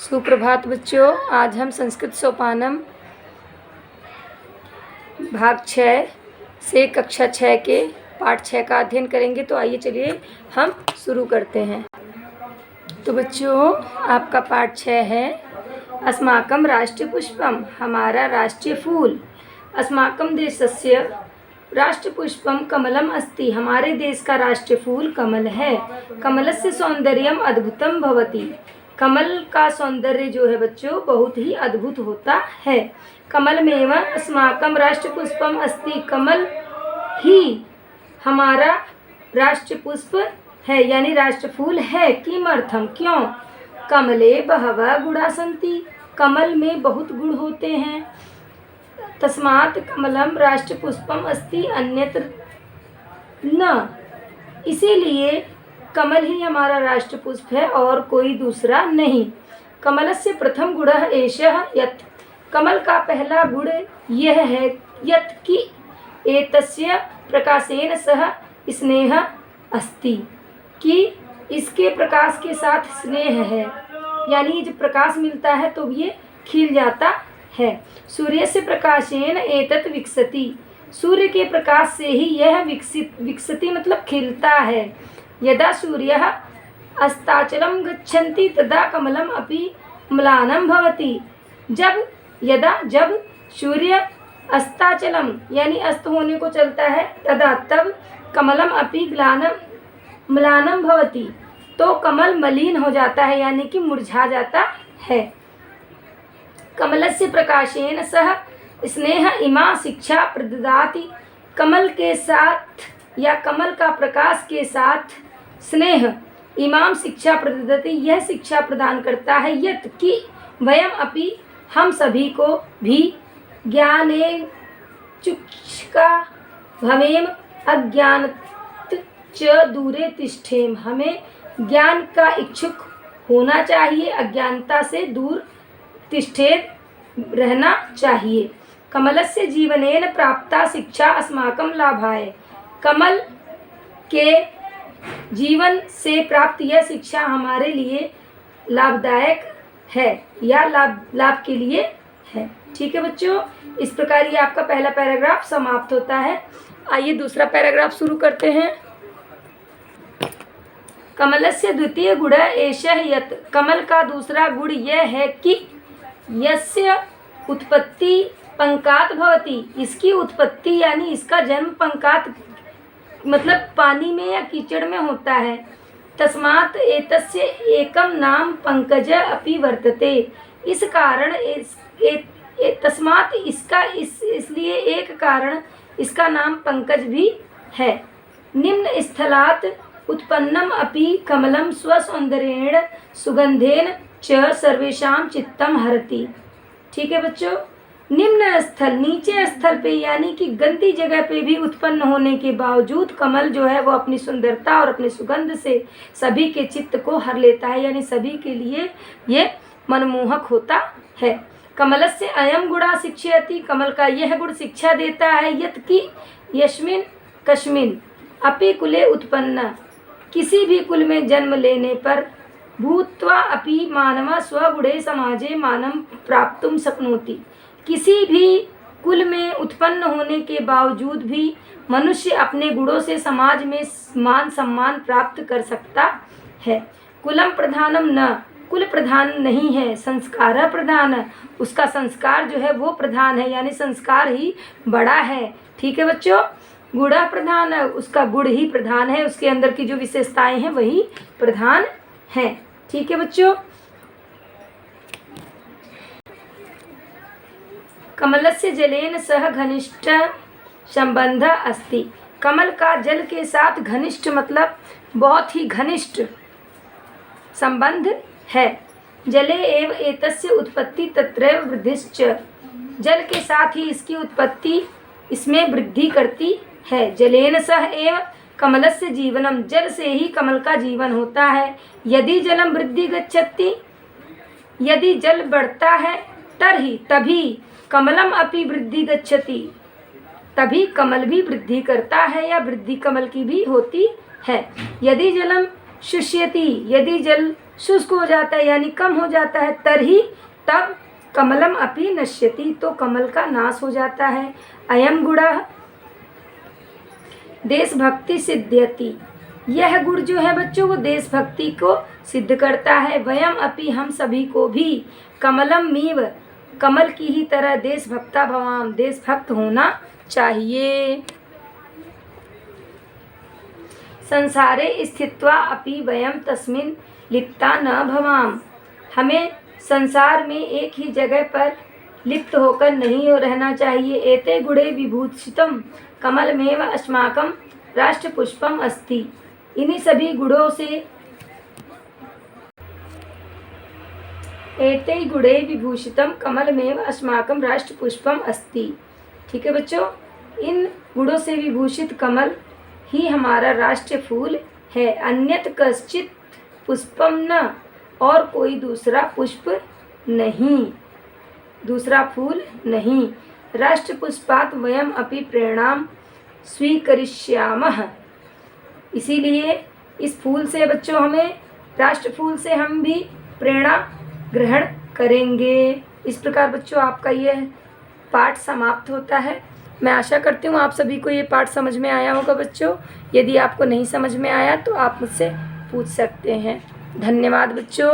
सुप्रभात बच्चों, आज हम संस्कृत सोपानम भाग 6 से कक्षा 6 के पाठ 6 का अध्ययन करेंगे। तो आइए चलिए हम शुरू करते हैं। तो बच्चों, आपका पाठ 6 है अस्माकं राष्ट्रपुष्पम, हमारा राष्ट्रीय फूल। अस्माकं देशस्य राष्ट्रपुष्पम कमलम अस्ति, हमारे देश का राष्ट्रीय फूल कमल है। कमलस्य सौंदर्यम अद्भुतम भवति, कमल का सौंदर्य जो है बच्चों बहुत ही अद्भुत होता है। कमलमेव अस्माकं राष्ट्रपुष्पम अस्ति, कमल ही हमारा राष्ट्र पुष्प है यानी राष्ट्र फूल है। किमर्थम, क्यों? कमले बहवः गुणा सन्ति, कमल में बहुत गुण होते हैं। तस्मात् कमलम राष्ट्रपुष्पम अस्ति अन्यत्र न, इसीलिए कमल ही हमारा राष्ट्र पुष्प है और कोई दूसरा नहीं। कमलस्य प्रथम गुणः एषः यत्, कमल का पहला गुण यह है यत् कि एतस्य प्रकाशेन सह स्नेह अस्ति, कि इसके प्रकाश के साथ स्नेह है, यानी जब प्रकाश मिलता है तो ये खिल जाता है। सूर्य से प्रकाशेन एतत् विकसति, सूर्य के प्रकाश से ही यह विकसति मतलब खिलता है। यदा सूर्यः अस्ताचलं गच्छन्ति तदा कमलम अपि म्लानं भवति, जब सूर्य अस्ताचलम यानी अस्त होने को चलता है, तदा तब कमलम अपि म्लानं भवति, तो कमल मलिन हो जाता है यानी कि मुरझा जाता है। कमलस्य प्रकाशेन सह स्नेह इमा शिक्षा प्रददाति, कमल के साथ या कमल का प्रकाश के साथ स्नेह इमाम शिक्षा प्रददाति, यह शिक्षा प्रदान करता है। यत् कि वयम अपि, हम सभी को भी ज्ञाने चुक्षका भवेम अज्ञानत् च दूरे तिष्ठेम, हमें ज्ञान का इच्छुक होना चाहिए, अज्ञानता से दूर तिष्ठेत रहना चाहिए। कमलस्य जीवनेन प्राप्ता शिक्षा अस्माकं लाभाय, कमल के जीवन से प्राप्त यह शिक्षा हमारे लिए लाभदायक है या लाभ के लिए है। ठीक है बच्चों, इस प्रकार ये आपका पहला पैराग्राफ समाप्त होता है। आइए दूसरा पैराग्राफ शुरू करते हैं। कमलस्य द्वितीय गुण एषः यत्, कमल का दूसरा गुण यह है कि यस्य उत्पत्ति पंकात भवति, इसकी उत्पत्ति यानी इसका जन्म पंकात मतलब पानी में या कीचड़ में होता है। तस्मात् एतस्य एकम नाम पंकज अपि वर्तते, इस कारण तस्मात् इसका इसलिए एक कारण इसका नाम पंकज भी है। निम्न स्थलात् उत्पन्नम अपि कमलम स्वसौंदर्येण सुगंधेन च सर्वेषां चित्तम हरति। ठीक है बच्चों, निम्न स्थल नीचे स्थल पे यानी कि गंदी जगह पे भी उत्पन्न होने के बावजूद कमल जो है वो अपनी सुंदरता और अपने सुगंध से सभी के चित्त को हर लेता है, यानी सभी के लिए ये मनमोहक होता है। कमलस्य अयम गुणा शिक्षयति, कमल का यह गुण शिक्षा देता है। यत् कि यस्मिन् कस्मिन् अपि कुले उत्पन्न, किसी भी कुल में जन्म लेने पर भूत्वा अपि मानव स्वगुणे समाजे मानं प्राप्तुं शक्नोति, किसी भी कुल में उत्पन्न होने के बावजूद भी मनुष्य अपने गुणों से समाज में मान सम्मान प्राप्त कर सकता है। कुलम प्रधानम न, कुल प्रधान नहीं है, संस्कार प्रधान, उसका संस्कार जो है वो प्रधान है, यानी संस्कार ही बड़ा है। ठीक है बच्चों, गुणा प्रधान, उसका गुण ही प्रधान है, उसके अंदर की जो विशेषताएं हैं वही प्रधान हैं। ठीक है बच्चों, कमलस्य जलेन सह घनिष्ठ संबंध अस्ति, कमल का जल के साथ घनिष्ठ मतलब बहुत ही घनिष्ठ संबंध है। जले एव एतस्य उत्पत्ति तत्रैव वृद्धिश्च, जल के साथ ही इसकी उत्पत्ति इसमें वृद्धि करती है। जलेन सह एव कमलस्य जीवनम, जल से ही कमल का जीवन होता है। यदि जलम वृद्धि गच्छति, यदि जल बढ़ता है तभी कमलम अपि वृद्धि गच्छति, तभी कमल भी वृद्धि करता है या वृद्धि कमल की भी होती है। यदि जलम शुष्यति, यदि जल शुष्क हो जाता है यानी कम हो जाता है, तरही तब कमलम अपि नश्यति, तो कमल का नाश हो जाता है। अयम गुणः देशभक्ति सिद्ध्यति, यह गुण जो है बच्चों वो देशभक्ति को सिद्ध करता है। वयम अपि, हम सभी को भी, कमलम मीव, कमल की ही तरह देशभक्ता भवाम, देशभक्त होना चाहिए। संसारे स्थित्वा अपि वयम तस्मिन् लिप्ता न भवाम, हमें संसार में एक ही जगह पर लिप्त होकर नहीं रहना चाहिए। एते गुणे विभूषितम कमलमेव अस्माकं राष्ट्रपुष्पम अस्ति, इन्हीं सभी गुणों से, एते गुणे विभूषितम कमलमेव अस्माकं राष्ट्रपुष्पम अस्ति। ठीक है बच्चों, इन गुणों से विभूषित कमल ही हमारा राष्ट्रीय फूल है। अन्यत कश्चित पुष्पम न, और कोई दूसरा पुष्प नहीं, दूसरा फूल नहीं। राष्ट्रपुष्पात् वयम अपि प्रेरणाम स्वीकरिष्यामः, इसीलिए इस फूल से बच्चों हमें, राष्ट्र फूल से हम भी प्रेरणा ग्रहण करेंगे। इस प्रकार बच्चों आपका यह पाठ समाप्त होता है। मैं आशा करती हूँ आप सभी को ये पाठ समझ में आया होगा बच्चों। यदि आपको नहीं समझ में आया तो आप मुझसे पूछ सकते हैं। धन्यवाद बच्चों।